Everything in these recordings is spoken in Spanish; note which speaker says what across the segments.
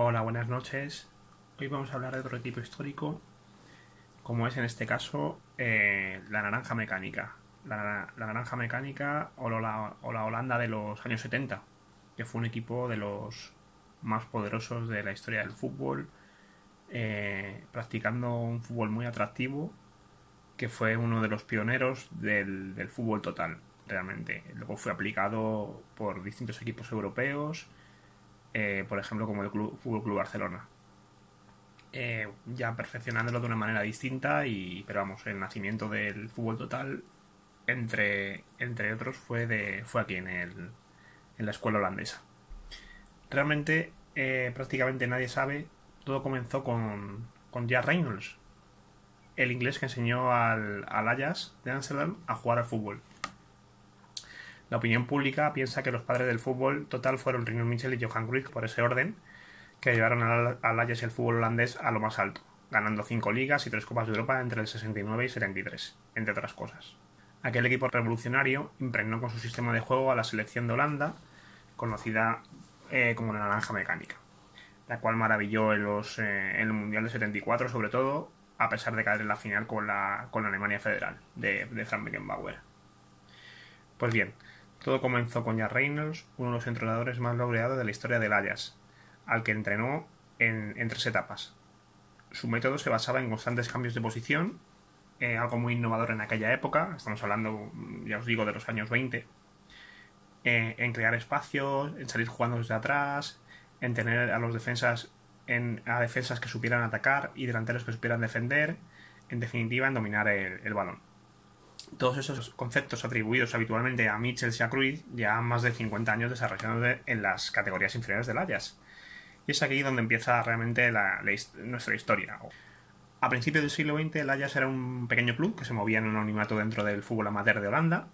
Speaker 1: Hola, buenas noches. Hoy vamos a hablar de otro equipo histórico, como es en este caso la Naranja Mecánica. La Naranja Mecánica o la Holanda de los años 70, que fue un equipo de los más poderosos de la historia del fútbol, practicando un fútbol muy atractivo, que fue uno de los pioneros del fútbol total, realmente. Luego fue aplicado por distintos equipos europeos, por ejemplo como el Fútbol Club Barcelona. Ya perfeccionándolo de una manera distinta, pero vamos, el nacimiento del fútbol total, entre otros, fue aquí en la escuela holandesa. Realmente, prácticamente nadie sabe, todo comenzó con Jack Reynolds, el inglés que enseñó al Ajax de Amsterdam a jugar al fútbol. La opinión pública piensa que los padres del fútbol total fueron Rinus Michel y Johan Cruyff, por ese orden, que llevaron al Ajax y el fútbol holandés a lo más alto, ganando 5 ligas y 3 Copas de Europa entre el 69 y 73, entre otras cosas. Aquel equipo revolucionario impregnó con su sistema de juego a la selección de Holanda, conocida como la Naranja Mecánica, la cual maravilló en el Mundial de 74, sobre todo, a pesar de caer en la final con la Alemania Federal de Frank Beckenbauer. Pues bien, todo comenzó con Jack Reynolds, uno de los entrenadores más laureados de la historia del Ajax, al que entrenó en 3 etapas. Su método se basaba en constantes cambios de posición, algo muy innovador en aquella época, estamos hablando, ya os digo, de los años 20, en crear espacios, en salir jugando desde atrás, en tener a los defensas a defensas que supieran atacar y delanteros que supieran defender, en definitiva en dominar el balón. Todos esos conceptos atribuidos habitualmente a Michel y a Cruyff llevan más de 50 años desarrollándose en las categorías inferiores del Ajax. Y es aquí donde empieza realmente nuestra historia. A principios del siglo XX, el Ajax era un pequeño club que se movía en un anonimato dentro del fútbol amateur de Holanda.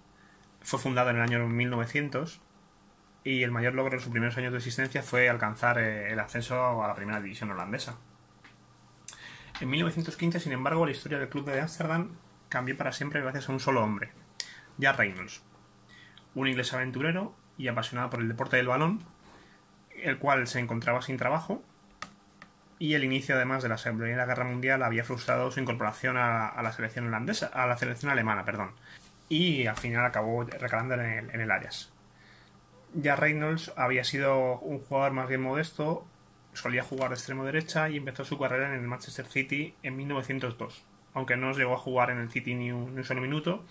Speaker 1: Fue fundado en el año 1900 y el mayor logro en sus primeros años de existencia fue alcanzar el ascenso a la primera división holandesa. En 1915, sin embargo, la historia del club de Ámsterdam cambió para siempre gracias a un solo hombre, Jack Reynolds, un inglés aventurero y apasionado por el deporte del balón, el cual se encontraba sin trabajo, y el inicio además de la Segunda Guerra Mundial había frustrado su incorporación a la selección holandesa, a la selección alemana, y al final acabó recalando en el Ajax. Ya Reynolds había sido un jugador más bien modesto, solía jugar de extremo derecha y empezó su carrera en el Manchester City en 1902, aunque no llegó a jugar en el City ni un solo minuto,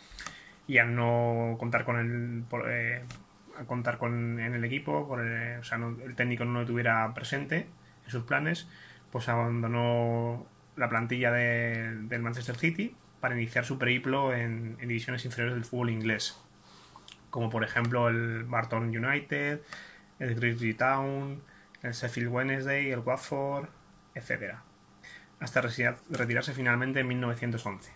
Speaker 1: y al no contar con en el equipo, el técnico no lo tuviera presente en sus planes, pues abandonó la plantilla del Manchester City para iniciar su periplo en divisiones inferiores del fútbol inglés, como por ejemplo el Barton United, el Grimsby Town, el Sheffield Wednesday, el Watford, etc., hasta retirarse finalmente en 1911.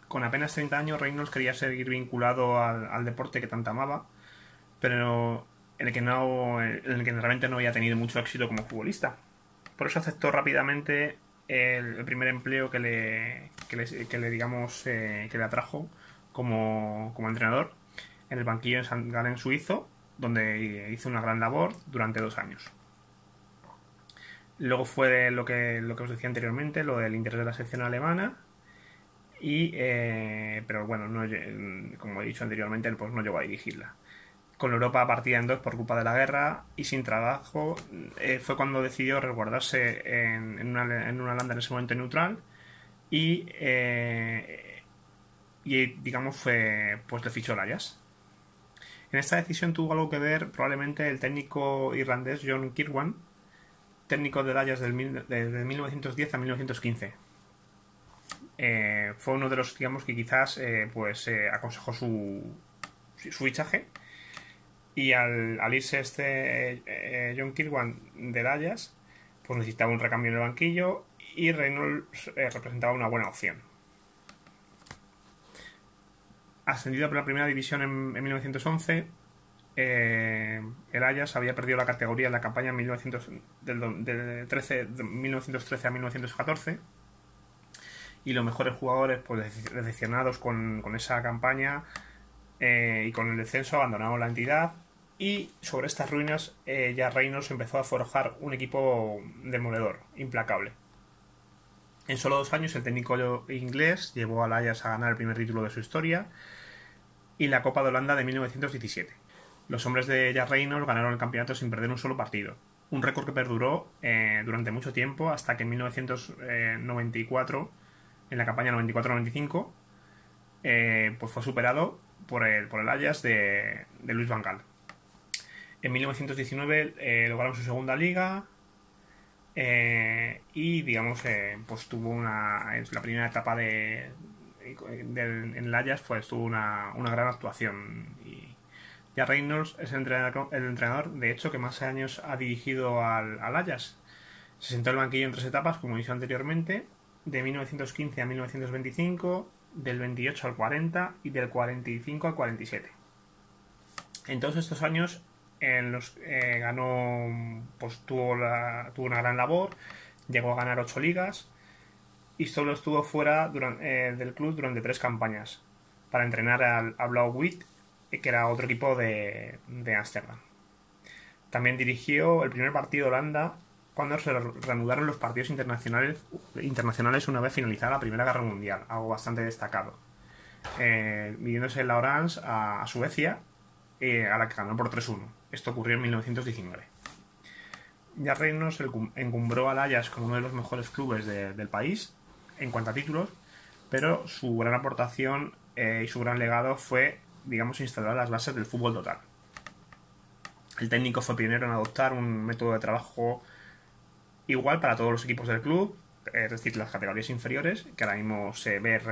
Speaker 1: Con apenas 30 años, Reynolds quería seguir vinculado al deporte que tanto amaba, pero en el que realmente no había tenido mucho éxito como futbolista. Por eso aceptó rápidamente el primer empleo que le atrajo como entrenador en el banquillo de St. Gallen suizo, donde hizo una gran labor durante 2 años. Luego fue lo que os decía anteriormente, lo del interés de la sección alemana, pero bueno, como he dicho anteriormente, pues no llegó a dirigirla. Con Europa partida en 2 por culpa de la guerra y sin trabajo, fue cuando decidió resguardarse en una Holanda en ese momento neutral y digamos pues le fichó el Ajax. En esta decisión tuvo algo que ver probablemente el técnico irlandés John Kirwan, técnico del Ajax desde 1910 a 1915. Fue uno de los, digamos, que quizás aconsejó su fichaje, y al irse John Kirwan del Ajax, pues necesitaba un recambio en el banquillo y Reynolds representaba una buena opción. Ascendido por la primera división en 1911, el Ajax había perdido la categoría en la campaña de 1913 a 1914, y los mejores jugadores, pues decepcionados con esa campaña y con el descenso, abandonaron la entidad Y sobre estas ruinas ya Reynolds empezó a forjar un equipo demoledor, implacable. En solo 2 años el técnico inglés llevó al Ajax a ganar el primer título de su historia y la Copa de Holanda de 1917. Los hombres de Jack Reynolds ganaron el campeonato sin perder un solo partido, un récord que perduró durante mucho tiempo hasta que en 1994, en la campaña 94-95, pues fue superado por el Ajax de Louis van Gaal. En 1919 lograron su segunda liga y digamos pues tuvo la primera etapa en el Ajax pues tuvo una gran actuación. Y ya Reynolds es el entrenador de hecho que más años ha dirigido al Ajax. Se sentó en el banquillo en 3 etapas, como hizo anteriormente, de 1915 a 1925, del 28 al 40 y del 45 al 47. En todos estos años en los ganó, pues tuvo una gran labor, llegó a ganar 8 ligas y solo estuvo fuera del club durante 3 campañas para entrenar al Blauw-Wit, que era otro equipo de Ámsterdam. También dirigió el primer partido de Holanda cuando se reanudaron los partidos internacionales una vez finalizada la Primera Guerra Mundial, algo bastante destacado, midiéndose la Orange a Suecia, a la que ganó por 3-1. Esto ocurrió en 1919. Ya Reynolds encumbró al Ajax como uno de los mejores clubes del país en cuanto a títulos, pero su gran aportación y su gran legado fue, digamos, instalar las bases del fútbol total. El técnico fue pionero en adoptar un método de trabajo igual para todos los equipos del club, es decir, las categorías inferiores, que ahora mismo se ve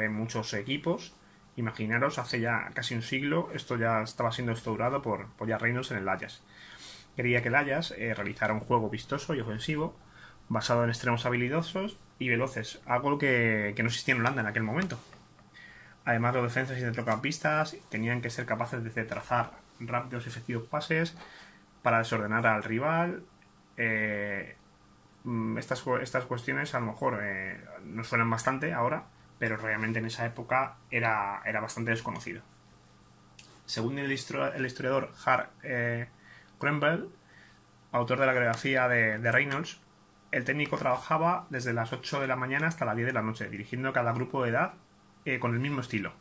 Speaker 1: en muchos equipos. Imaginaros, hace ya casi un siglo esto ya estaba siendo instaurado por Jack Reynolds en el Ajax. Quería que el Ajax realizara un juego vistoso y ofensivo, basado en extremos habilidosos y veloces, algo que no existía en Holanda en aquel momento. Además, los defensas y centrocampistas tenían que ser capaces de trazar rápidos y efectivos pases para desordenar al rival. Estas cuestiones a lo mejor nos suenan bastante ahora, pero realmente en esa época era bastante desconocido. Según el historiador Hart Krenbel, autor de la biografía de Reynolds, el técnico trabajaba desde las 8 de la mañana hasta las 10 de la noche, dirigiendo cada grupo de edad con el mismo estilo.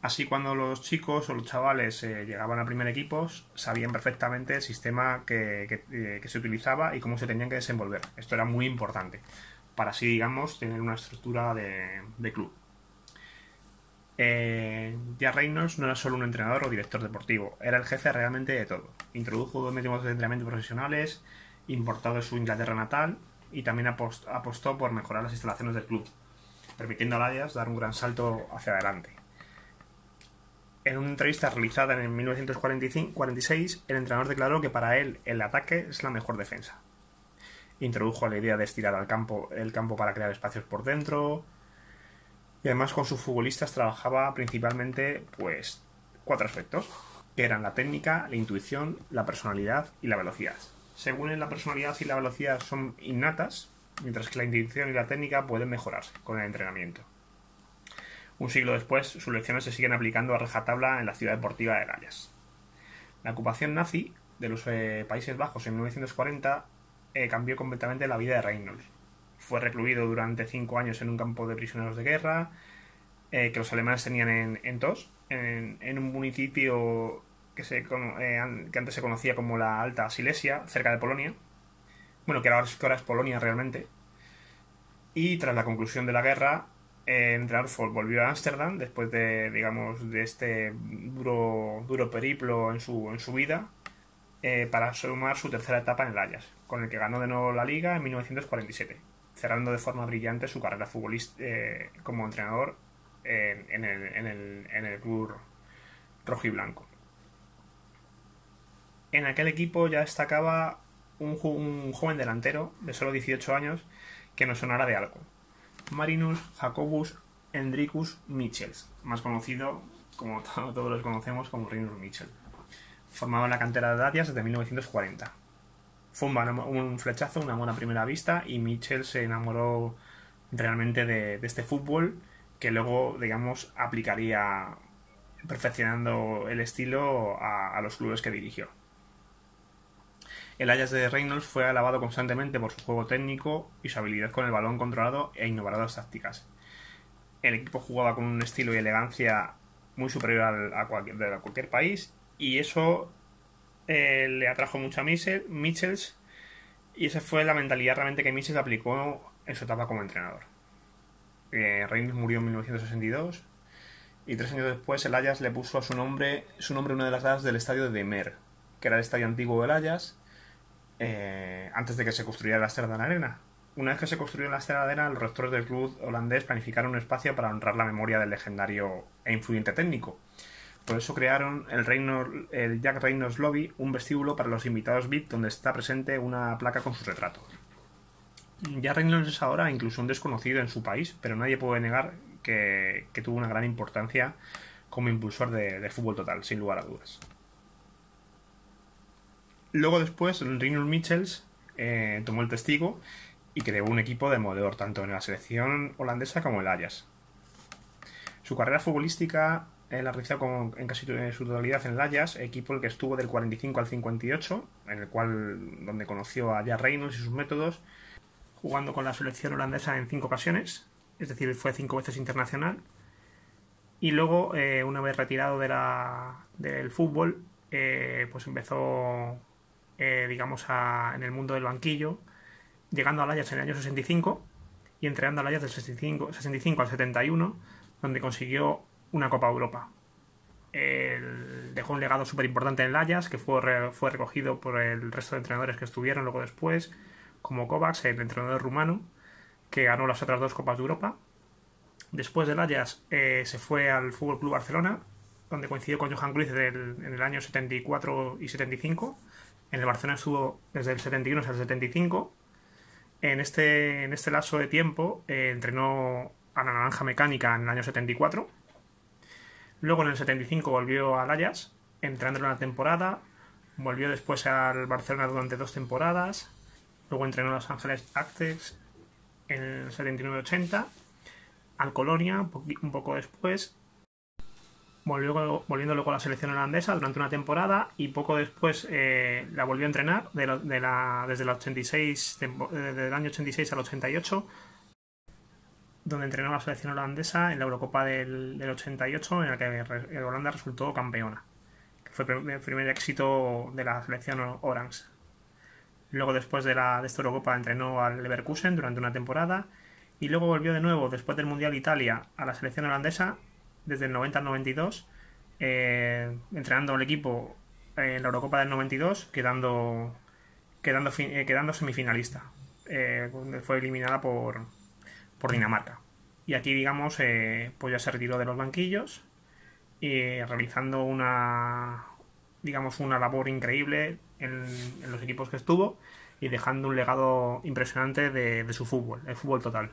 Speaker 1: Así, cuando los chicos o los chavales llegaban al primer equipo, sabían perfectamente el sistema que se utilizaba y cómo se tenían que desenvolver. Esto era muy importante para así, digamos, tener una estructura de club. Jack Reynolds no era solo un entrenador o director deportivo, era el jefe realmente de todo. Introdujo 2 métodos de entrenamiento profesionales importados de su Inglaterra natal y también apostó por mejorar las instalaciones del club, permitiendo al Ajax dar un gran salto hacia adelante. En una entrevista realizada en 1946, el entrenador declaró que para él el ataque es la mejor defensa. Introdujo la idea de estirar el campo para crear espacios por dentro. Y además con sus futbolistas trabajaba principalmente pues 4 aspectos, que eran la técnica, la intuición, la personalidad y la velocidad. Según él, la personalidad y la velocidad son innatas, mientras que la intuición y la técnica pueden mejorarse con el entrenamiento. Un siglo después, sus lecciones se siguen aplicando a rajatabla en la ciudad deportiva de Ajax. La ocupación nazi de los Países Bajos en 1940 cambió completamente la vida de Reynolds. Fue recluido durante 5 años en un campo de prisioneros de guerra que los alemanes tenían en Tos, en un municipio que antes se conocía como la Alta Silesia, cerca de Polonia. Bueno, que ahora es Polonia realmente. Y tras la conclusión de la guerra, el entrenador volvió a Ámsterdam después de este duro periplo en su vida, para sumar su tercera etapa en el Ajax, con el que ganó de nuevo la Liga en 1947, cerrando de forma brillante su carrera futbolista como entrenador en el club rojo y blanco. En aquel equipo ya destacaba un joven delantero de solo 18 años que nos sonará de algo: Marinus Jacobus Hendrikus Michels, más conocido, como todos los conocemos, como Rinus Michel. Formado en la cantera de Ajax desde 1940. Fue un flechazo, una buena primera vista, y Michel se enamoró realmente de este fútbol que luego, digamos, aplicaría perfeccionando el estilo a los clubes que dirigió. El Ajax de Reynolds fue alabado constantemente por su juego técnico y su habilidad con el balón controlado e innovadoras tácticas. El equipo jugaba con un estilo y elegancia muy superior a cualquier país, y eso le atrajo mucho a Michels, y esa fue la mentalidad realmente que Michels aplicó en su etapa como entrenador. Reynolds murió en 1962 y 3 años después el Ajax le puso a su nombre una de las gradas del estadio de Mer, que era el estadio antiguo del Ajax, antes de que se construyera la Amsterdam Arena. Una vez que se construyó la Amsterdam Arena, los rectores del club holandés planificaron un espacio para honrar la memoria del legendario e influyente técnico. Por eso crearon el Jack Reynolds Lobby, un vestíbulo para los invitados VIP donde está presente una placa con su retrato. Jack Reynolds es ahora incluso un desconocido en su país, pero nadie puede negar que tuvo una gran importancia como impulsor de fútbol total, sin lugar a dudas. Luego después, Reynolds Michels tomó el testigo y creó un equipo demoledor tanto en la selección holandesa como el Ajax. Su carrera futbolística la realizó en casi su totalidad en el Ajax, equipo en el que estuvo del 45 al 58, donde conoció a Jack Reynolds y sus métodos, jugando con la selección holandesa en 5 ocasiones, es decir, fue 5 veces internacional. Y luego, una vez retirado del fútbol, pues empezó en el mundo del banquillo, llegando al Ajax en el año 65 y entrenando al Ajax del 65 al 71, donde consiguió una Copa Europa. Dejó un legado súper importante en el Ajax, que fue recogido por el resto de entrenadores que estuvieron luego después, como Kovacs, el entrenador rumano, que ganó las otras 2 Copas de Europa. Después del Ajax se fue al FC Barcelona, donde coincidió con Johan Cruyff en el año 74 y 75. En el Barcelona estuvo desde el 71 hasta el 75. En este lapso de tiempo entrenó a la Naranja Mecánica en el año 74. Luego en el 75 volvió al Ajax, entrenando una temporada. Volvió después al Barcelona durante 2 temporadas. Luego entrenó a Los Ángeles Aztecs en el 79-80. Al Colonia un poco después. Volviendo luego a la selección holandesa durante una temporada, y poco después la volvió a entrenar desde el 86, desde el año 86 al 88, donde entrenó a la selección holandesa en la Eurocopa del 88, en la que Holanda resultó campeona, que fue el primer éxito de la selección Orange. Luego, después de esta Eurocopa, entrenó al Leverkusen durante una temporada, y luego volvió de nuevo, después del Mundial Italia, a la selección holandesa desde el 90 al 92, entrenando al equipo en la Eurocopa del 92, quedando semifinalista. Fue eliminada por Dinamarca. Y aquí, digamos, pues ya se retiró de los banquillos y realizando una labor increíble en los equipos que estuvo, y dejando un legado impresionante de su fútbol, el fútbol total,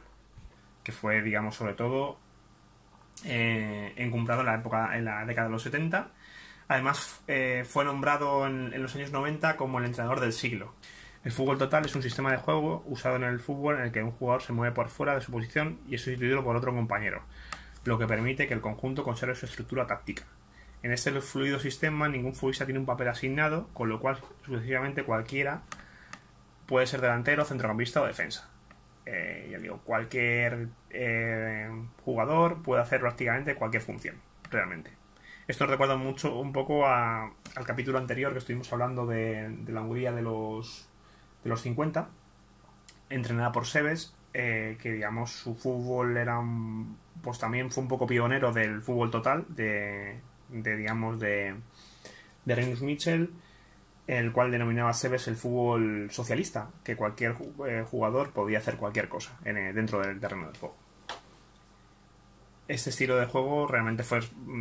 Speaker 1: que fue, digamos, sobre todo encumbrado en la década de los 70. Además, fue nombrado en los años 90 como el entrenador del siglo. El fútbol total es un sistema de juego usado en el fútbol en el que un jugador se mueve por fuera de su posición y es sustituido por otro compañero, lo que permite que el conjunto conserve su estructura táctica. En este fluido sistema, ningún futbolista tiene un papel asignado, con lo cual sucesivamente cualquiera puede ser delantero, centrocampista o defensa. Ya digo, cualquier jugador puede hacer prácticamente cualquier función, realmente. Esto nos recuerda un poco al capítulo anterior que estuvimos hablando de la Hungría de los 50, entrenada por Seves, que, digamos, su fútbol pues también fue un poco pionero del fútbol total de Reynolds Michels, el cual denominaba Seves el fútbol socialista, que cualquier jugador podía hacer cualquier cosa dentro del terreno de juego. Este estilo de juego realmente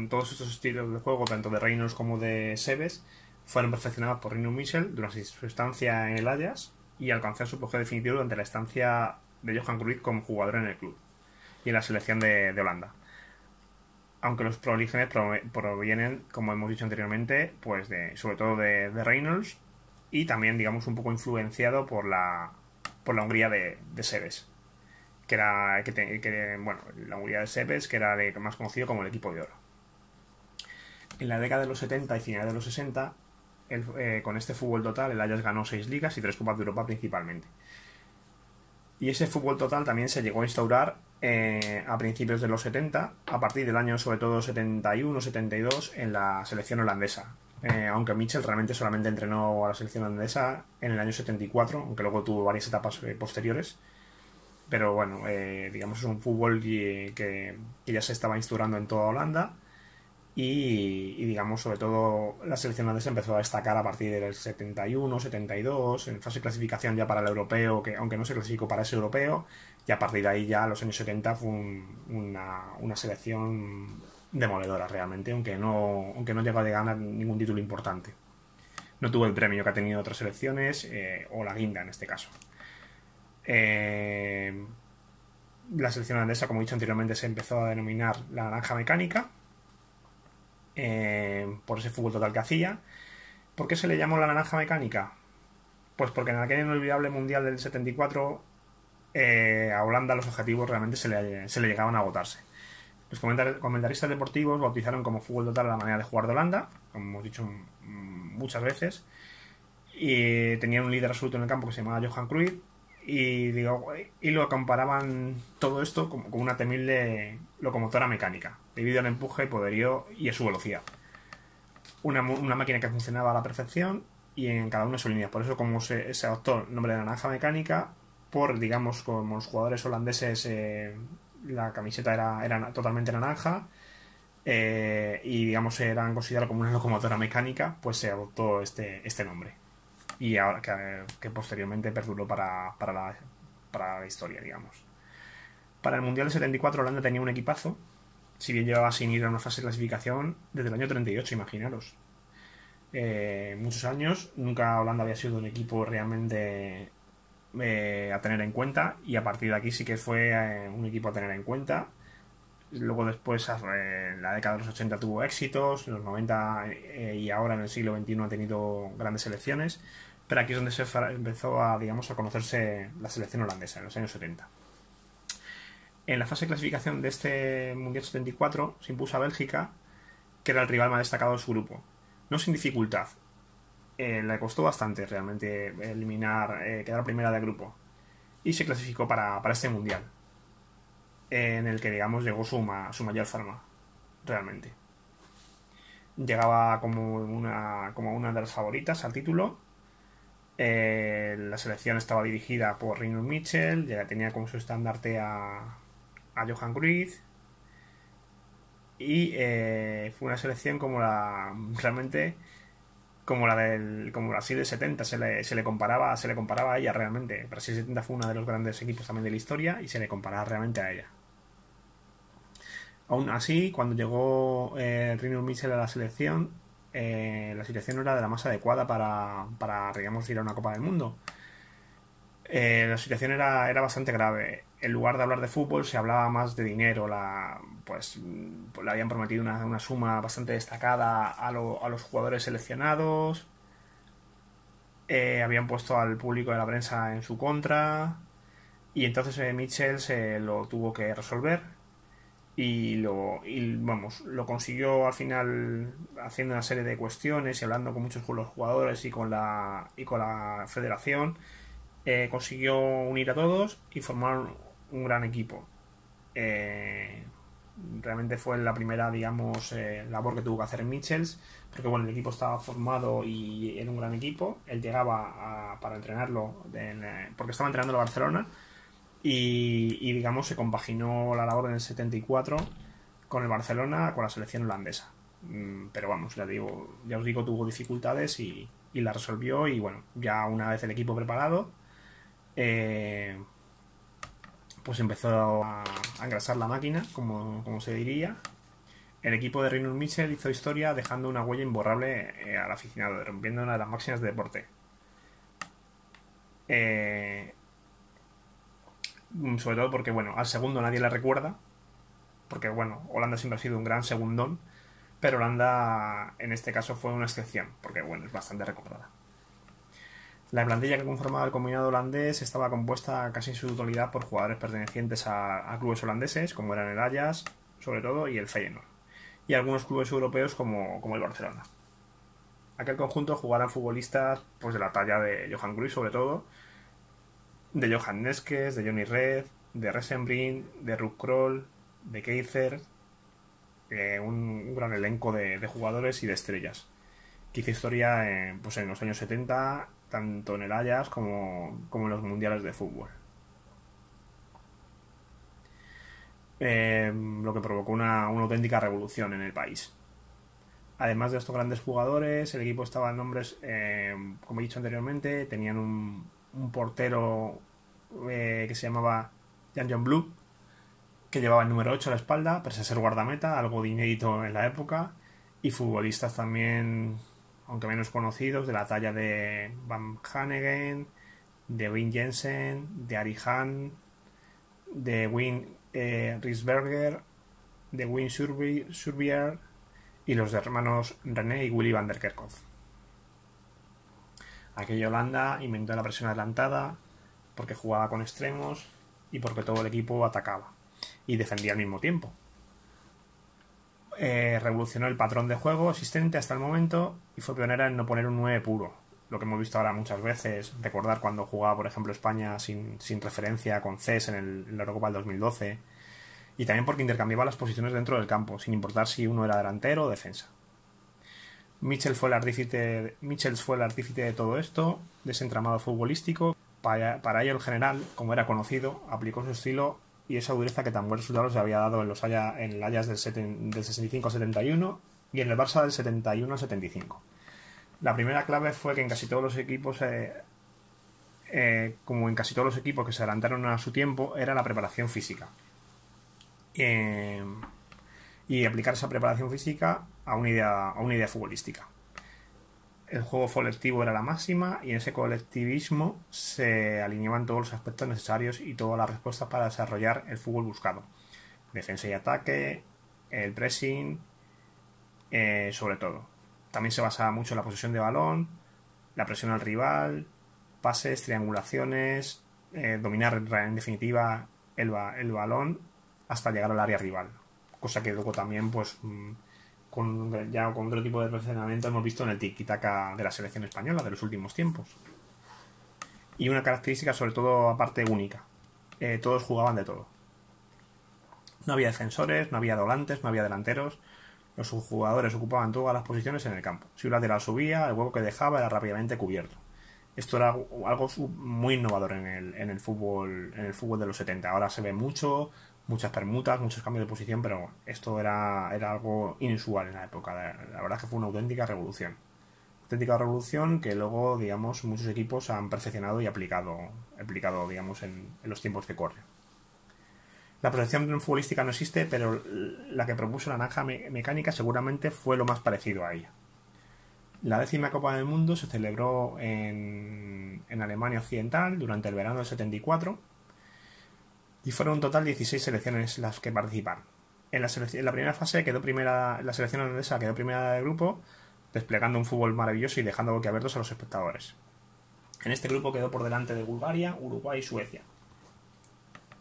Speaker 1: todos estos estilos de juego, tanto de Reynolds como de Seves, fueron perfeccionados por Reynolds Michels durante su estancia en el Ajax, y alcanzó su apogeo definitivo durante la estancia de Johan Cruyff como jugador en el club y en la selección de Holanda. Aunque los orígenes provienen, como hemos dicho anteriormente, pues sobre todo de Reynolds, y también, digamos, un poco influenciado por la Hungría de Seves, la Hungría de Seves, que era más conocido como el equipo de oro. En la década de los 70 y finales de los 60, con este fútbol total, el Ajax ganó 6 ligas y 3 Copas de Europa principalmente. Y ese fútbol total también se llegó a instaurar a principios de los 70, a partir del año sobre todo 71-72 en la selección holandesa. Aunque Mitchell realmente solamente entrenó a la selección holandesa en el año 74, aunque luego tuvo varias etapas posteriores. Pero bueno, digamos es un fútbol que ya se estaba instaurando en toda Holanda. Y digamos, sobre todo, la selección holandesa empezó a destacar a partir del 71, 72, en fase de clasificación ya para el europeo, que aunque no se clasificó para ese europeo, y a partir de ahí ya los años 70 fue una selección demoledora realmente, aunque no llegó a ganar ningún título importante. No tuvo el premio que ha tenido otras selecciones, o la guinda en este caso. La selección holandesa, como he dicho anteriormente, se empezó a denominar la naranja mecánica, por ese fútbol total que hacía. ¿Por qué se le llamó la naranja mecánica? Pues porque en aquel inolvidable mundial del 74 a Holanda los objetivos realmente se le llegaban a agotarse. Los comentaristas deportivos bautizaron como fútbol total la manera de jugar de Holanda, como hemos dicho muchas veces, y tenían un líder absoluto en el campo que se llamaba Johan Cruyff, y lo comparaban todo esto con una temible locomotora mecánica, debido al empuje, poderío y a su velocidad. Una máquina que funcionaba a la perfección y en cada una de sus líneas. Por eso como se adoptó el nombre de naranja mecánica, por, digamos, como los jugadores holandeses, la camiseta era totalmente naranja, y digamos eran considerados como una locomotora mecánica, pues se adoptó este nombre. Y ahora que posteriormente perduró para la historia, digamos. Para el Mundial de 74 Holanda tenía un equipazo, si bien llevaba sin ir a una fase de clasificación desde el año 38, imaginaros. Muchos años, nunca Holanda había sido un equipo realmente a tener en cuenta, y a partir de aquí sí que fue un equipo a tener en cuenta. Luego después, en la década de los 80 tuvo éxitos, en los 90 y ahora en el siglo XXI ha tenido grandes selecciones, pero aquí es donde se empezó a conocerse la selección holandesa, en los años 70. En la fase de clasificación de este Mundial 74 se impuso a Bélgica, que era el rival más destacado de su grupo. No sin dificultad. Le costó bastante realmente quedar primera de grupo. Y se clasificó para este Mundial, en el que, digamos, llegó su mayor forma, realmente. Llegaba como una de las favoritas al título. La selección estaba dirigida por Rinus Michel, ya tenía como su estandarte a Johan Cruyff, y fue una selección realmente como la del Brasil de 70, se le comparaba a ella realmente. Brasil 70 fue uno de los grandes equipos también de la historia y se le comparaba realmente a ella. Aún así, cuando llegó Rinus Michel a la selección, la situación no era de la más adecuada para digamos, ir a una Copa del Mundo. La situación era bastante grave. En lugar de hablar de fútbol, se hablaba más de dinero. Pues le habían prometido una suma bastante destacada a los jugadores seleccionados. Habían puesto al público de la prensa en su contra. Y entonces Mitchell se lo tuvo que resolver. Y lo consiguió al final, haciendo una serie de cuestiones y hablando con muchos los jugadores y con la federación. Consiguió unir a todos y formar un gran equipo. Realmente fue la primera, digamos, labor que tuvo que hacer Michels, porque bueno, el equipo estaba formado y era un gran equipo. Él llegaba para entrenarlo porque estaba entrenando en Barcelona, y digamos se compaginó la labor en el 74 con el Barcelona, con la selección holandesa. Pero vamos, ya os digo, tuvo dificultades y la resolvió. Y bueno, ya una vez el equipo preparado, pues empezó a engrasar la máquina, como se diría. El equipo de Rinus Michel hizo historia dejando una huella imborrable al aficionado, rompiendo una de las máximas de deporte. Sobre todo porque, bueno, al segundo nadie le recuerda, porque, bueno, Holanda siempre ha sido un gran segundón, pero Holanda en este caso fue una excepción, porque, bueno, es bastante recordada. La plantilla que conformaba el combinado holandés estaba compuesta casi en su totalidad por jugadores pertenecientes a clubes holandeses, como eran el Ajax, sobre todo, y el Feyenoord. y algunos clubes europeos como el Barcelona. Aquel conjunto jugaran futbolistas pues de la talla de Johan Cruyff, sobre todo, de Johan Neskes, de Johnny Red, de Resenbrink, de Ruud Krol, de Keizer, un gran elenco de jugadores y de estrellas que hizo historia pues en los años 70, tanto en el Ajax como en los mundiales de fútbol. Lo que provocó una auténtica revolución en el país. Además de estos grandes jugadores, el equipo estaba en nombres, como he dicho anteriormente, tenían un portero que se llamaba Jan Blue, que llevaba el número 8 a la espalda, pese a ser guardameta, algo de inédito en la época, y futbolistas también, aunque menos conocidos, de la talla de Van Hanegem, de Wim Jensen, de Ari Hahn, de Wim Riesberger, de Wim Surbier y los hermanos René y Willy van der Kerkhoff. Aquella Holanda inventó la presión adelantada porque jugaba con extremos y porque todo el equipo atacaba y defendía al mismo tiempo. Revolucionó el patrón de juego existente hasta el momento y fue pionera en no poner un 9 puro, lo que hemos visto ahora muchas veces. Recordar cuando jugaba, por ejemplo, España sin referencia con Cés en la Eurocopa del 2012, y también porque intercambiaba las posiciones dentro del campo, sin importar si uno era delantero o defensa. Michels fue el artífice de todo esto, de ese entramado futbolístico. Para ello el general, como era conocido, aplicó su estilo y esa dureza que tan buenos resultados le había dado en el Ajax del 65 al 71 y en el Barça del 71 al 75. La primera clave fue que en casi todos los equipos, como en casi todos los equipos que se adelantaron a su tiempo, era la preparación física. Y aplicar esa preparación física a una idea futbolística. El juego colectivo era la máxima y en ese colectivismo se alineaban todos los aspectos necesarios y todas las respuestas para desarrollar el fútbol buscado. Defensa y ataque, el pressing, sobre todo. También se basaba mucho en la posesión de balón, la presión al rival, pases, triangulaciones, dominar en definitiva el balón hasta llegar al área rival. Cosa que luego también, pues, con otro tipo de perfeccionamiento hemos visto en el tiki-taka de la selección española de los últimos tiempos. Y una característica, sobre todo, aparte, única. Todos jugaban de todo. No había defensores, no había volantes, no había delanteros. Los jugadores ocupaban todas las posiciones en el campo. Si un lateral subía, el hueco que dejaba era rápidamente cubierto. Esto era algo muy innovador en el fútbol de los 70. Ahora se ve muchas permutas, muchos cambios de posición, pero esto era algo inusual en la época. La verdad es que fue una auténtica revolución. Auténtica revolución que luego, digamos, muchos equipos han perfeccionado y aplicado digamos, en los tiempos que corren. La protección futbolística no existe, pero la que propuso la naranja mecánica seguramente fue lo más parecido a ella. La 10ª Copa del Mundo se celebró en Alemania Occidental durante el verano del 74 y fueron un total de 16 selecciones las que participaron. En la primera fase la selección holandesa quedó primera del grupo, desplegando un fútbol maravilloso y dejando boquiabiertos a los espectadores. En este grupo quedó por delante de Bulgaria, Uruguay y Suecia,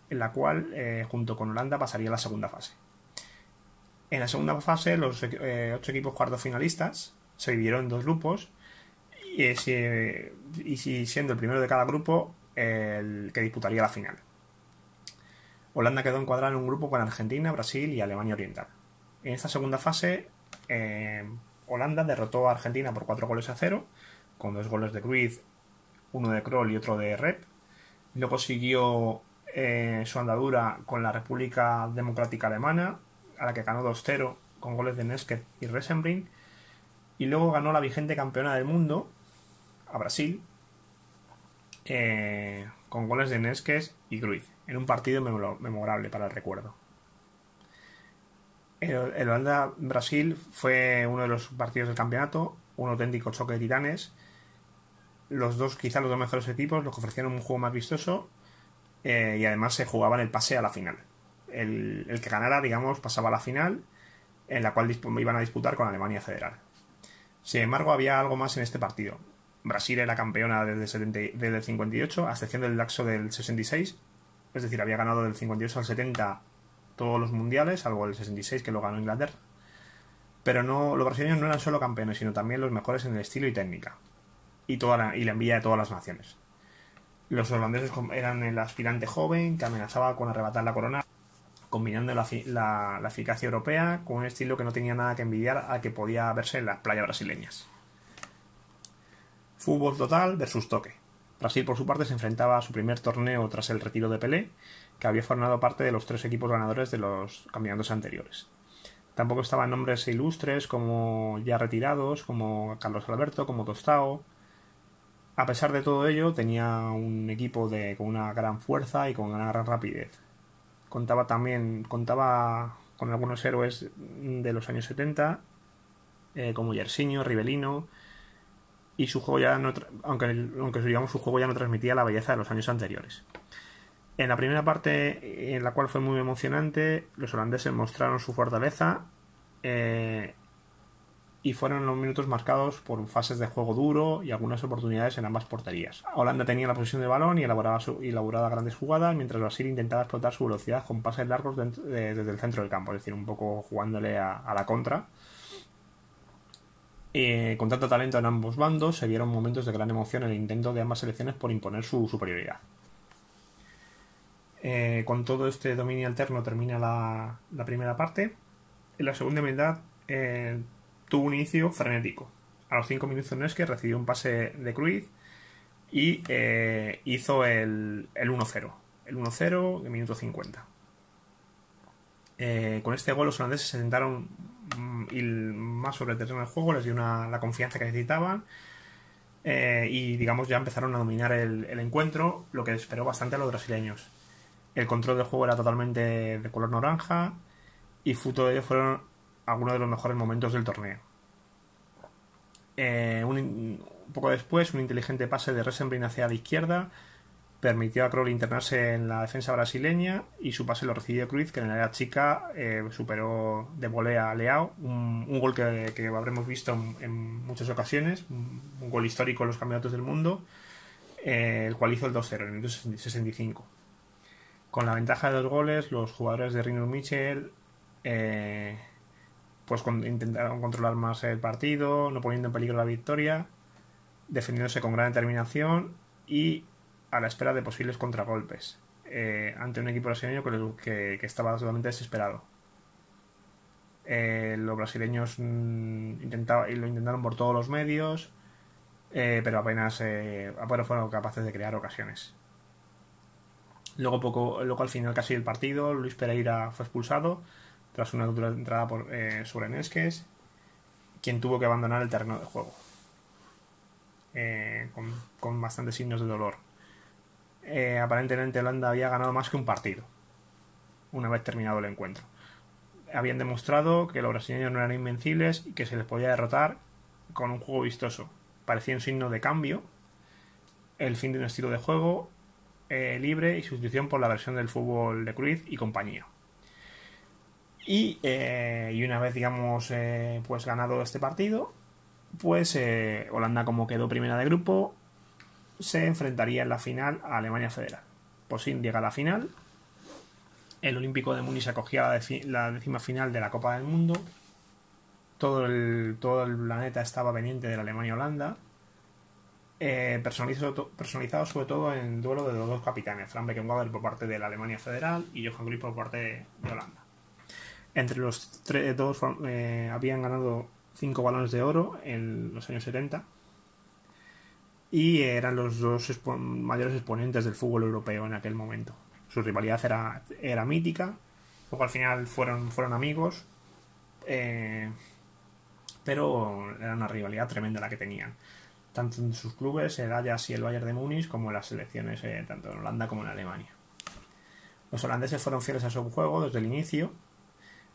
Speaker 1: en la cual, junto con Holanda, pasaría a la segunda fase. En la segunda fase, los 8 equipos cuartos finalistas se dividieron en 2 grupos y siendo el primero de cada grupo el que disputaría la final. Holanda quedó encuadrada en un grupo con Argentina, Brasil y Alemania Oriental. En esta segunda fase, Holanda derrotó a Argentina por 4-0, con 2 goles de Cruyff, uno de Krol y otro de Rep. Luego siguió su andadura con la República Democrática Alemana, a la que ganó 2-0 con goles de Neskes y Resenbrink. Y luego ganó la vigente campeona del mundo, a Brasil, con goles de Neskes y Cruyff, en un partido memorable para el recuerdo. El Holanda-Brasil fue uno de los partidos del campeonato, un auténtico choque de titanes. Quizá los dos mejores equipos, los que ofrecieron un juego más vistoso, y además se jugaban el pase a la final. El que ganara, digamos, pasaba a la final, en la cual iban a disputar con Alemania Federal. Sin embargo, había algo más en este partido. Brasil era campeona desde el 58, a excepción del lapso del 66, es decir, había ganado del 58 al 70 todos los mundiales, salvo el 66 que lo ganó Inglaterra. Pero no, los brasileños no eran solo campeones, sino también los mejores en el estilo y técnica. Y la envidia de todas las naciones. Los holandeses eran el aspirante joven que amenazaba con arrebatar la corona, combinando la eficacia europea con un estilo que no tenía nada que envidiar a que podía verse en las playas brasileñas. Fútbol total versus toque. Brasil, por su parte, se enfrentaba a su primer torneo tras el retiro de Pelé, que había formado parte de los 3 equipos ganadores de los campeonatos anteriores. Tampoco estaban nombres ilustres como ya retirados, como Carlos Alberto, como Tostao. A pesar de todo ello, tenía un equipo con una gran fuerza y con una gran rapidez. Contaba con algunos héroes de los años 70, como Yersinio, Rivelino, y su juego ya no, aunque digamos su juego ya no transmitía la belleza de los años anteriores. En la primera parte, en la cual fue muy emocionante, los holandeses mostraron su fortaleza y fueron los minutos marcados por fases de juego duro y algunas oportunidades en ambas porterías. Holanda tenía la posesión de balón y elaboraba grandes jugadas, mientras Brasil intentaba explotar su velocidad con pases largos desde el centro del campo, es decir, un poco jugándole a la contra. Con tanto talento en ambos bandos, se vieron momentos de gran emoción en el intento de ambas selecciones por imponer su superioridad. Con todo este dominio alterno termina la primera parte. En la segunda mitad tuvo un inicio frenético. A los 5 minutos Neske recibió un pase de Cruyff y hizo el 1-0. El 1-0 en minuto 50. Con este gol los holandeses se sentaron más sobre el terreno del juego, les dio la confianza que necesitaban y digamos ya empezaron a dominar el encuentro, lo que esperó bastante a los brasileños. El control del juego era totalmente de color naranja y fruto de ello fueron algunos de los mejores momentos del torneo. Un poco después, un inteligente pase de Rosenbrink hacia la izquierda permitió a Cruyff internarse en la defensa brasileña y su pase lo recibió Cruyff, que en el área chica superó de volea a Leao, un gol que habremos visto en muchas ocasiones, un gol histórico en los campeonatos del mundo, el cual hizo el 2-0 en el minuto 65. Con la ventaja de 2 goles, los jugadores de Rinus Michel intentaron controlar más el partido, no poniendo en peligro la victoria, defendiéndose con gran determinación y a la espera de posibles contragolpes ante un equipo brasileño que estaba totalmente desesperado. Los brasileños lo intentaron por todos los medios, pero apenas fueron capaces de crear ocasiones. Luego al final casi del partido, Luis Pereira fue expulsado tras una dura entrada sobre Neskes, quien tuvo que abandonar el terreno de juego con bastantes signos de dolor. Aparentemente Holanda había ganado más que un partido una vez terminado el encuentro. Habían demostrado que los brasileños no eran invencibles y que se les podía derrotar con un juego vistoso. Parecía un signo de cambio, el fin de un estilo de juego libre y sustitución por la versión del fútbol de Cruyff y compañía. Y una vez digamos pues ganado este partido, pues Holanda, como quedó primera de grupo, se enfrentaría en la final a Alemania Federal. Por fin llega a la final. El Olímpico de Múnich acogía la 10ª final de la Copa del Mundo. Todo el planeta estaba pendiente de la Alemania-Holanda. Personalizado sobre todo en el duelo de los dos capitanes, Frank Beckenbauer por parte de la Alemania Federal y Johan Cruyff por parte de Holanda. Entre los dos habían ganado 5 balones de oro en los años 70 y eran los dos mayores exponentes del fútbol europeo en aquel momento. Su rivalidad era mítica, luego al final fueron amigos, pero era una rivalidad tremenda la que tenían, tanto en sus clubes, el Ajax y el Bayern de Múnich, como en las selecciones tanto en Holanda como en Alemania. Los holandeses fueron fieles a su juego desde el inicio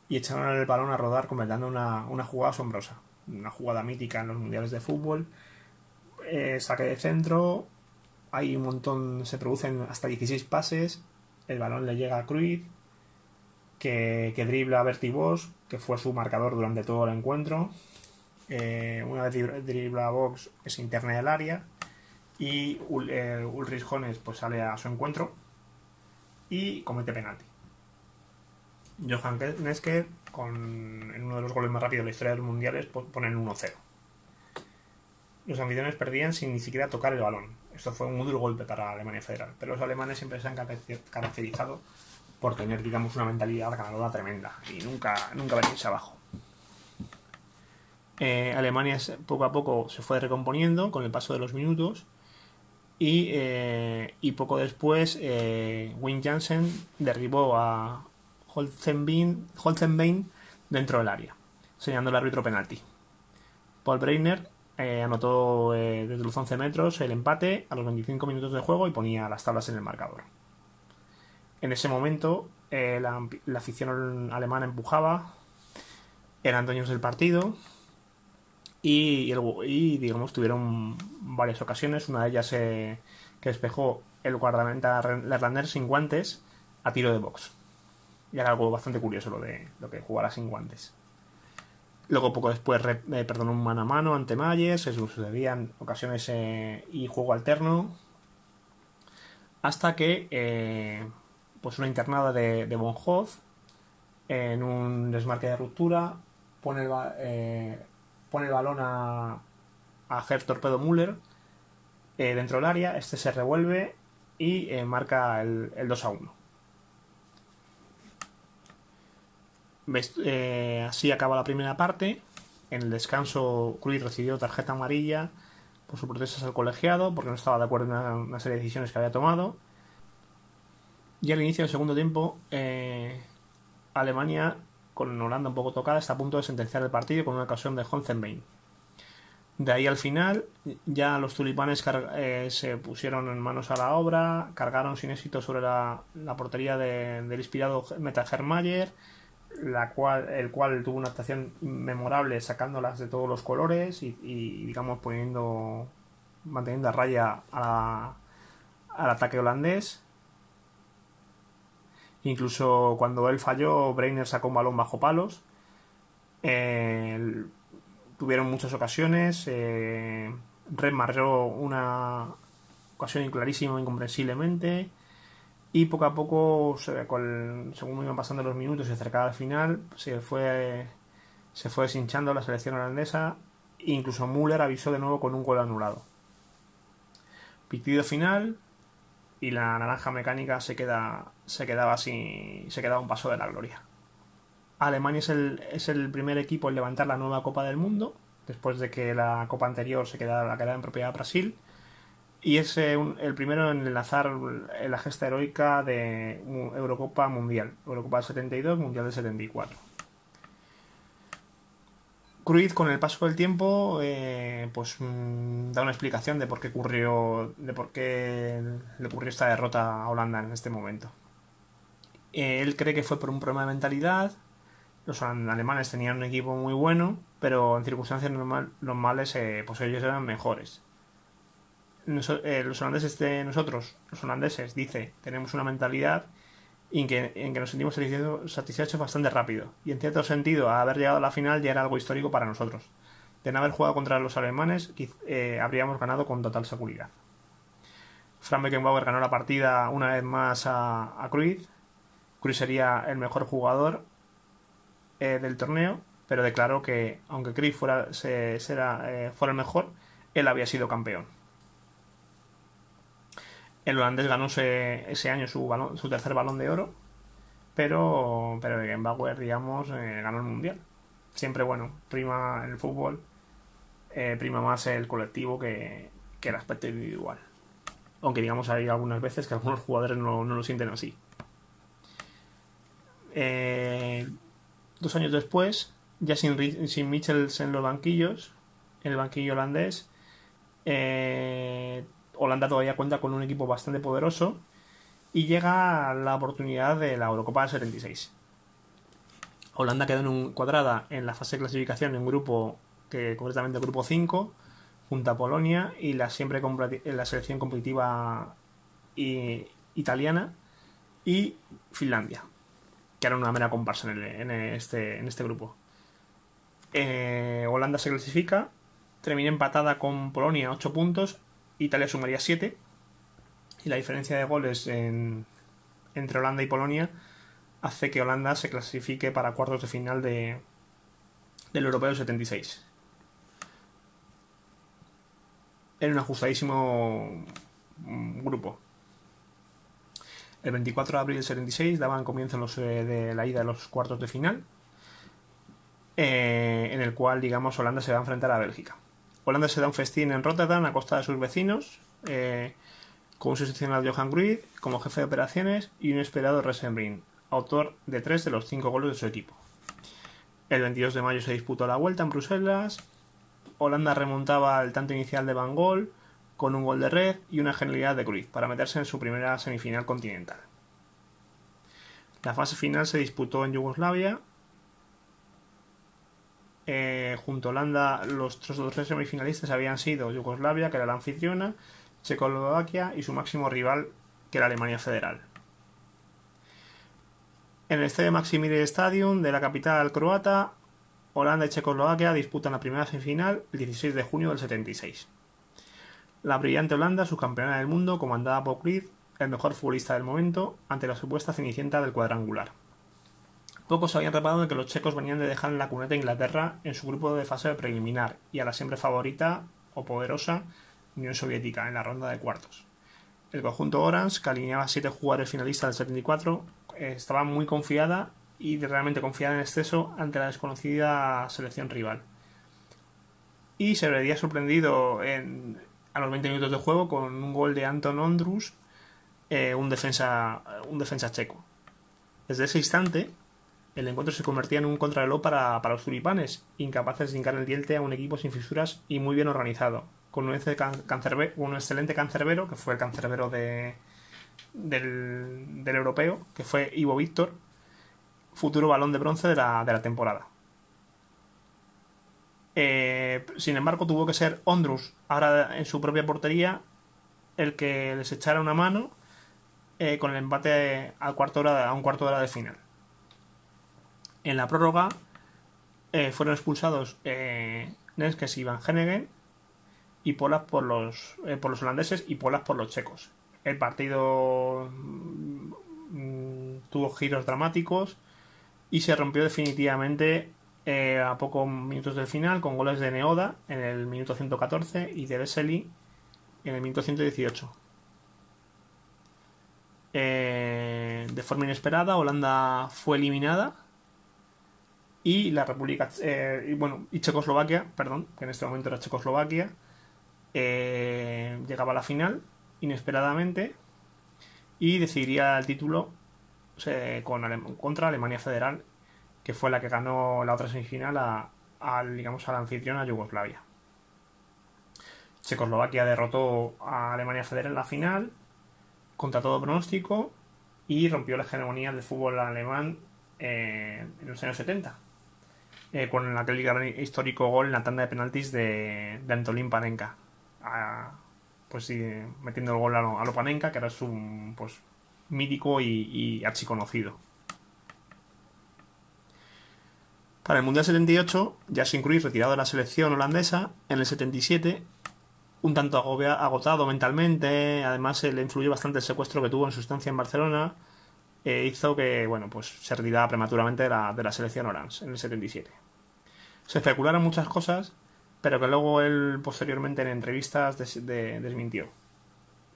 Speaker 1: y echaron el balón a rodar completando una jugada asombrosa, una jugada mítica en los mundiales de fútbol. Saque de centro, hay un montón, se producen hasta 16 pases, el balón le llega a Cruyff, que dribla a Bertie Vos, que fue su marcador durante todo el encuentro. Una vez dribla a Vos, que se interna del área, y Ulrich Jones pues sale a su encuentro y comete penalti. Johan Neske, en uno de los goles más rápidos de la historia de los mundiales, pone el 1-0. Los anfitriones perdían sin ni siquiera tocar el balón. Esto fue un duro golpe para Alemania Federal, pero los alemanes siempre se han caracterizado por tener, digamos, una mentalidad ganadora tremenda y nunca venirse abajo. Alemania poco a poco se fue recomponiendo con el paso de los minutos y poco después Wim Jansen derribó a Holzenbein dentro del área, señalando el árbitro penalti. Paul Breitner anotó desde los 11 metros el empate a los 25 minutos de juego y ponía las tablas en el marcador. En ese momento la afición alemana empujaba, eran dueños del partido y digamos tuvieron varias ocasiones, una de ellas que despejó el guardameta Lerlander sin guantes a tiro de box. Y era algo bastante curioso lo que jugara sin guantes. Luego poco después perdonó un mano a mano ante Mayer, se sucedían ocasiones y juego alterno, hasta que pues una internada de Von Hoff en un desmarque de ruptura pone el balón a Gerd Torpedo Müller dentro del área, este se revuelve y marca el 2-1. Así acaba la primera parte. En el descanso Cruyff recibió tarjeta amarilla por sus protestas al colegiado porque no estaba de acuerdo en una serie de decisiones que había tomado. Y al inicio del segundo tiempo Alemania, con Holanda un poco tocada, está a punto de sentenciar el partido con una ocasión de Holzenbein. De ahí al final ya los tulipanes se pusieron en manos a la obra, cargaron sin éxito sobre la portería del inspirado Meta Mayer, el cual tuvo una actuación memorable sacándolas de todos los colores y digamos manteniendo a raya al ataque holandés. Incluso cuando él falló, Breitner sacó un balón bajo palos. Tuvieron muchas ocasiones. Red marró una ocasión clarísima, incomprensiblemente. Y poco a poco, según iban pasando los minutos y se acercaba al final, se fue deshinchando la selección holandesa. E incluso Müller avisó de nuevo con un gol anulado. Pitido final y la naranja mecánica se quedaba un paso de la gloria. Alemania es el primer equipo en levantar la nueva Copa del Mundo después de que la Copa anterior la quedara en propiedad de Brasil. Y es el primero en enlazar la gesta heroica de Eurocopa Mundial. Eurocopa del 72, Mundial del 74. Cruyff, con el paso del tiempo, da una explicación de por qué le ocurrió esta derrota a Holanda en este momento. Él cree que fue por un problema de mentalidad. Los alemanes tenían un equipo muy bueno, pero en circunstancias normales pues ellos eran mejores. Los holandeses, dice, tenemos una mentalidad en que nos sentimos satisfechos bastante rápido. Y en cierto sentido, haber llegado a la final ya era algo histórico para nosotros. De no haber jugado contra los alemanes, habríamos ganado con total seguridad. Frank Beckenbauer ganó la partida una vez más a Cruyff. Cruyff sería el mejor jugador del torneo, pero declaró que, aunque Cruyff fuera el mejor, él había sido campeón. El holandés ganó ese año su tercer balón de oro, pero Beckenbauer, digamos, ganó el mundial. Siempre, prima en el fútbol, prima más el colectivo que el aspecto individual. Aunque, digamos, hay algunas veces que algunos jugadores no lo sienten así. 2 años después, ya sin Michels en el banquillo holandés, Holanda todavía cuenta con un equipo bastante poderoso y llega la oportunidad de la Eurocopa del 76. Holanda quedó encuadrada en la fase de clasificación en un grupo concretamente el grupo 5, junto a Polonia y la selección competitiva italiana y Finlandia, que era una mera comparsa en este grupo. Holanda se clasifica, termina empatada con Polonia 8 puntos, Italia sumaría 7 y la diferencia de goles entre Holanda y Polonia hace que Holanda se clasifique para cuartos de final del Europeo 76. En un ajustadísimo grupo. El 24 de abril del 76 daban comienzo de la ida de los cuartos de final, en el cual, digamos, Holanda se va a enfrentar a Bélgica. Holanda se da un festín en Rotterdam a costa de sus vecinos, con un seleccionado Johan Cruyff como jefe de operaciones y un esperado Resenbrink, autor de 3 de los 5 goles de su equipo. El 22 de mayo se disputó la vuelta en Bruselas. Holanda remontaba el tanto inicial de Van Gaal con un gol de red y una genialidad de Cruyff para meterse en su primera semifinal continental. La fase final se disputó en Yugoslavia. Junto a Holanda, los otros 3 semifinalistas habían sido Yugoslavia, que era la anfitriona, Checoslovaquia y su máximo rival, que era Alemania Federal. En el estadio Maximilian Stadium de la capital croata, Holanda y Checoslovaquia disputan la primera semifinal el 16 de junio del 76. La brillante Holanda, subcampeona del mundo, comandada por Cruyff, el mejor futbolista del momento, ante la supuesta cenicienta del cuadrangular. Pocos habían reparado en que los checos venían de dejar en la cuneta a Inglaterra en su grupo de fase preliminar y a la siempre favorita o poderosa Unión Soviética en la ronda de cuartos. El conjunto Orange, que alineaba a 7 jugadores finalistas del 74, estaba muy confiada y realmente confiada en exceso ante la desconocida selección rival. Y se vería sorprendido a los 20 minutos de juego con un gol de Anton Ondrus, un defensa checo. Desde ese instante, el encuentro se convertía en un contrarreloj para los tulipanes, incapaces de hincar el diente a un equipo sin fisuras y muy bien organizado, con un excelente cancerbero, que fue el cancerbero del europeo, que fue Ivo Víctor, futuro balón de bronce de la temporada. Sin embargo, tuvo que ser Ondrus, ahora en su propia portería, el que les echara una mano con el empate a un cuarto de hora de final. En la prórroga fueron expulsados Neskes y Van Henegem, y Polak por los holandeses y Polak por los checos. El partido tuvo giros dramáticos y se rompió definitivamente a pocos minutos del final, con goles de Neoda en el minuto 114 y de Vesely en el minuto 118. De forma inesperada, Holanda fue eliminada y la República y Checoslovaquia, que en este momento era Checoslovaquia, llegaba a la final inesperadamente y decidiría el título contra Alemania Federal, que fue la que ganó la otra semifinal a la anfitriona Yugoslavia. Checoslovaquia derrotó a Alemania Federal en la final contra todo pronóstico y rompió la hegemonía del fútbol alemán en los años 70, con aquel gran histórico gol en la tanda de penaltis de Antolín Panenka, metiendo el gol a lo Panenka, que era su mítico y archiconocido. Para el Mundial 78, ya sin Cruyff retirado de la selección holandesa, en el 77, un tanto agotado mentalmente, además le influyó bastante el secuestro que tuvo en su estancia en Barcelona, hizo que se retirara prematuramente de la selección Orange en el 77. Se especularon muchas cosas, pero que luego él posteriormente en entrevistas desmintió.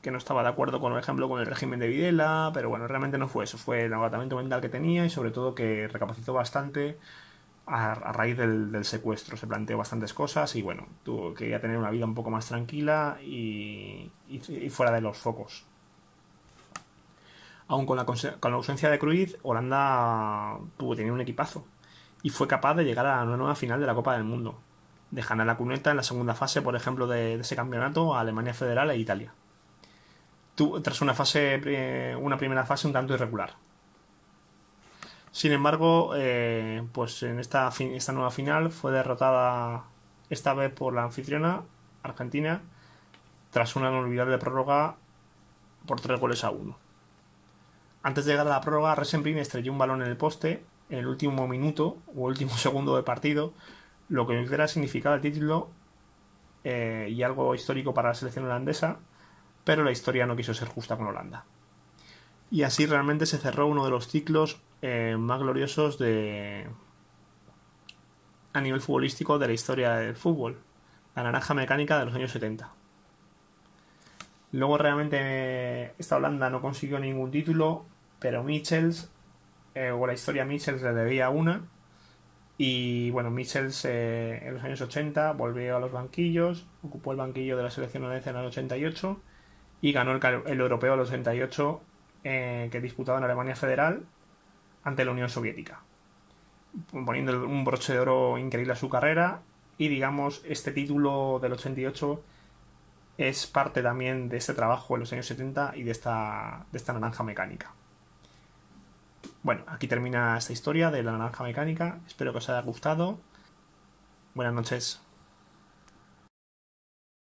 Speaker 1: Que no estaba de acuerdo, por ejemplo, con el régimen de Videla, pero realmente no fue eso, fue el agotamiento mental que tenía y sobre todo que recapacitó bastante a raíz del secuestro. Se planteó bastantes cosas y quería tener una vida un poco más tranquila y fuera de los focos. Aún con la ausencia de Cruyff, Holanda tenía un equipazo y fue capaz de llegar a una nueva final de la Copa del Mundo, de ganar la cuneta en la segunda fase, por ejemplo, de ese campeonato a Alemania Federal e Italia, tras una primera fase un tanto irregular. Sin embargo, en esta nueva final fue derrotada esta vez por la anfitriona Argentina tras una inolvidable prórroga por 3-1. Antes de llegar a la prórroga, Resenbrink estrelló un balón en el poste en el último minuto o último segundo de partido, lo que hubiera significado el título y algo histórico para la selección holandesa, pero la historia no quiso ser justa con Holanda. Y así realmente se cerró uno de los ciclos más gloriosos a nivel futbolístico de la historia del fútbol. La naranja mecánica de los años 70. Luego realmente esta Holanda no consiguió ningún título, pero Michels, o la historia Michels le debía una. Y bueno, Michels en los años 80 volvió a los banquillos, ocupó el banquillo de la selección holandesa en el 88 y ganó el europeo del 88 que disputaba en Alemania Federal ante la Unión Soviética, poniendo un broche de oro increíble a su carrera. Y digamos, este título del 88 es parte también de este trabajo en los años 70 y de esta naranja mecánica. Bueno, aquí termina esta historia de la naranja mecánica. Espero que os haya gustado. Buenas noches.